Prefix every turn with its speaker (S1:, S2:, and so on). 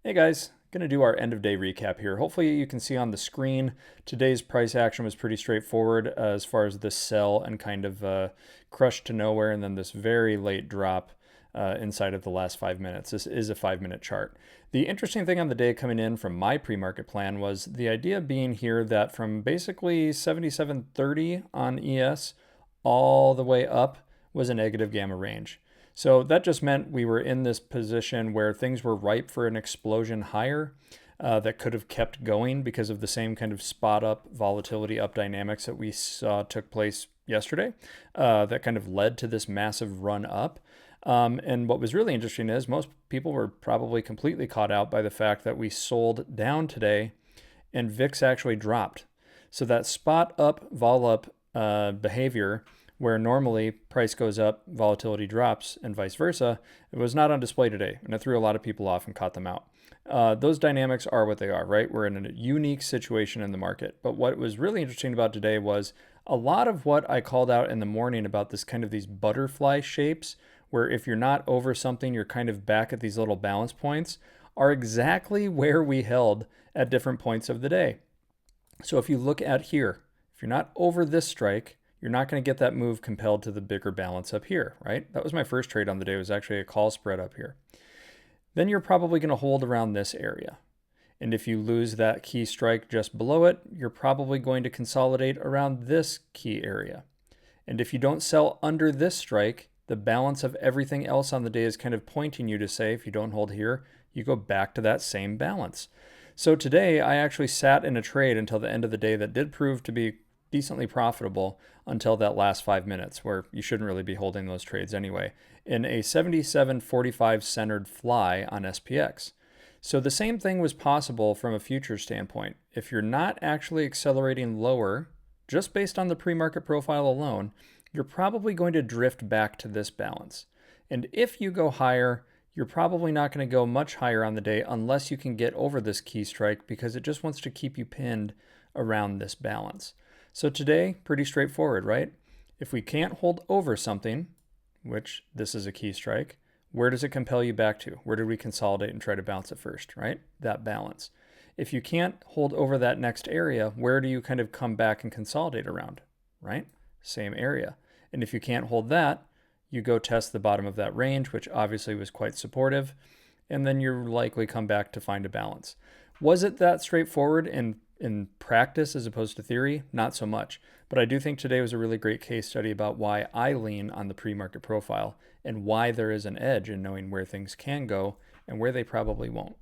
S1: Hey guys, going to do our end of day recap here. Hopefully you can see on the screen today's price action was pretty straightforward as far as this sell and kind of crush to nowhere, and then this very late drop inside of the last 5 minutes. This is a 5-minute chart. The interesting thing on the day coming in from my pre-market plan was the idea being here that from basically 77.30 on ES all the way up was a negative gamma range. So that just meant we were in this position where things were ripe for an explosion higher that could have kept going because of the same kind of spot up, volatility up dynamics that we saw took place yesterday that kind of led to this massive run up. And what was really interesting is most people were probably completely caught out by the fact that we sold down today and VIX actually dropped. So that spot up, vol up behavior, where normally price goes up, volatility drops, and vice versa, it was not on display today, and it threw a lot of people off and caught them out. Those dynamics are what they are, right? We're in a unique situation in the market. But what was really interesting about today was a lot of what I called out in the morning about this kind of these butterfly shapes, where if you're not over something, you're kind of back at these little balance points, are exactly where we held at different points of the day. So if you look at here, if you're not over this strike, you're not going to get that move compelled to the bigger balance up here, right? That was my first trade on the day. It was actually a call spread up here. Then you're probably going to hold around this area. And if you lose that key strike just below it, you're probably going to consolidate around this key area. And if you don't sell under this strike, the balance of everything else on the day is kind of pointing you to say, if you don't hold here, you go back to that same balance. So today I actually sat in a trade until the end of the day that did prove to be decently profitable until that last 5 minutes, where you shouldn't really be holding those trades anyway, in a 77.45 centered fly on SPX. So the same thing was possible from a future standpoint. If you're not actually accelerating lower, just based on the pre-market profile alone, you're probably going to drift back to this balance. And if you go higher, you're probably not going to go much higher on the day unless you can get over this key strike, because it just wants to keep you pinned around this balance. So today, pretty straightforward, right? If we can't hold over something, which this is a key strike, where does it compel you back to? Where did we consolidate and try to bounce it first, right? That balance. If you can't hold over that next area, where do you kind of come back and consolidate around, right? Same area. And if you can't hold that, you go test the bottom of that range, which obviously was quite supportive, and then you're likely come back to find a balance. Was it that straightforward in practice as opposed to theory? Not so much. But I do think today was a really great case study about why I lean on the pre-market profile and why there is an edge in knowing where things can go and where they probably won't.